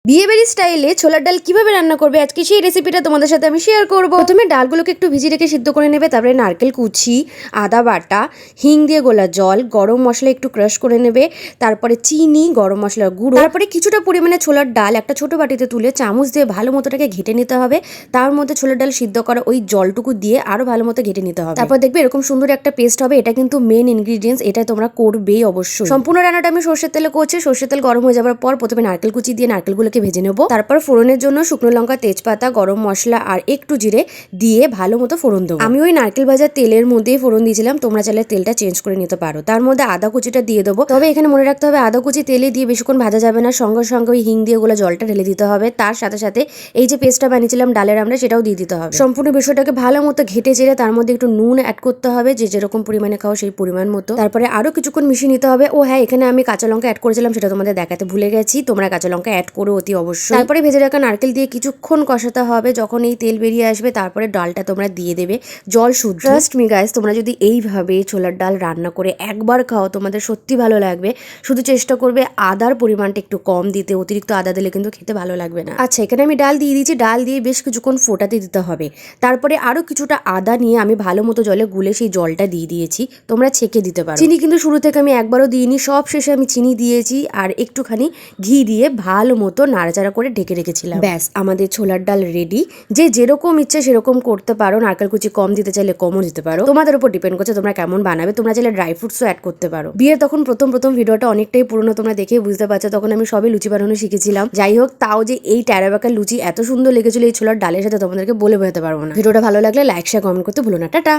বিয়েবাড়ি স্টাইলে ছোলার ডাল কিভাবে রান্না করবে আজকে সেই রেসিপিটা তোমাদের সাথে আমি শেয়ার করব। প্রথমে ডালগুলোকে একটু ভিজিয়ে রেখে সিদ্ধ করে নেবে, তারপরে নারকেল কুচি, আদা বাটা, হিং দিয়ে গোলা জল, গরম মশলা একটু ক্রাশ করে নেবে, তারপরে চিনি, গরম মশলার গুঁড়ো, তারপরে কিছুটা পরিমাণে ছোলার ডাল একটা ছোট বাটিতে তুলে চামচ দিয়ে ভালো মতোটাকে ঘেটে নিতে হবে। তার মধ্যে ছোলার ডাল সিদ্ধ করা ওই জলটুকু দিয়ে আরো ভালো মতো ঘেটে নিতে হবে। তারপর দেখবে এরকম সুন্দর একটা পেস্ট হবে। এটা কিন্তু মেন ইনগ্রিডিয়েন্টস, এটা তোমরা করবেই অবশ্যই। সম্পূর্ণ রান্নাটা আমি সর্ষের তেলে করছি। সর্ষের তেল গরম হয়ে যাওয়ার পর প্রথমে নারকেল কুচি দিয়ে নারকেলগুলোকে ভেজে নেব। তারপর ফোড়নের জন্য শুকনো লঙ্কা, তেজপাতা, গরম মশলা আর একটু জিরে দিয়ে ভালো মতো ফোড়ন দেবো। আমি ওই নারকেল ভাজার তেলের মধ্যেই ফোড়ন দিয়েছিলাম, তোমরা চাইলে তেলটা চেঞ্জ করে নিতে পারো। তার মধ্যে আদা কুচিটা দিয়ে দেবো। তবে এখানে মনে রাখতে হবে আদা কুচি তেলে দিয়ে বেশিক্ষণ ভাজা যাবে না, সঙ্গে সঙ্গে ওই হিং দিয়ে গোলা জলটা ঢেলে দিতে হবে। তার সাথে সাথে এই যে পেস্টটা বানিয়েছিলাম ডালের আমরা, সেটাও দিয়ে দিতে হবে। সম্পূর্ণ বিষয়টাকে ভালো মতো ঘেটে চেড়ে তার মধ্যে একটু নুন অ্যাড করতে হবে, যে যেরকম পরিমাণে খাও সেই পরিমাণ মতো। তারপরে আরো কিছুক্ষণ মিশিয়ে নিতে হবে। ও হ্যাঁ, এখানে আমি কাঁচা লঙ্কা অ্যাড করেছিলাম, সেটা তোমাদের দেখাতে ভুলে গেছি। তোমরা কাঁচা লঙ্কা অ্যাড করো অতি অবশ্যই। তারপরে ভেজে রাখা নারকেল দিয়ে কিছুক্ষণ কষাতে হবে। যখন এই তেল বেরিয়ে আসবে তারপরে ডালটা তোমরা দিয়ে দেবে জল শুদ্ধ। ট্রাস্ট মি গাইস, তোমরা যদি এইভাবে ছোলার ডাল রান্না করে একবার খাও তোমাদের সত্যি ভালো লাগবে। শুধু চেষ্টা করবে আদার পরিমাণটা একটু কম দিতে, অতিরিক্ত আদা দিলে কিন্তু খেতে ভালো লাগবে না। আচ্ছা, এখানে আমি ডাল দিয়ে দিয়েছি। ডাল দিয়ে বেশ কিছুক্ষণ ফোটাতে দিতে হবে। তারপরে আরো কিছুটা আদা নিয়ে আমি ভালো মতো জলে গুলে সেই জলটা দিয়ে দিয়েছি। তোমরা ছেঁকে দিতে পারো। চিনি কিন্তু শুরু থেকে আমি একবারও দিইনি, সব শেষে আমি চিনি দিয়েছি আর একটুখানি ঘি দিয়ে ভালো মতো নাড়াচাড়া করে ঢেকে রেখেছিলাম। ব্যাস, আমাদের ছোলার ডাল রেডি। যে যেরকম ইচ্ছে সেরকম করতে পারো। নারকেল কুচি কম দিতে চাইলে কমও দিতে পারো, তোমাদের উপর ডিপেন্ড করছে তোমরা কেমন বানাবে। তোমরা চাইলে ড্রাই ফ্রুটসও অ্যাড করতে পারো। বিয়ের তখন প্রথম ভিডিওটা অনেকটাই পুরনো, তোমরা দেখেই বুঝতে পারছো। তখন আমি সবই লুচি বানানো শিখেছিলাম। যাই হোক, তাও যে এই ট্যারাবাকার লুচি এত সুন্দর লেগেছিল এই ছোলার ডালের সাথে তোমাদেরকে বলে বোঝাতে পারবো না। ভিডিওটা ভালো লাগলে লাইক, শেয়ার, কমেন্ট করতে ভুলো না। টাটা।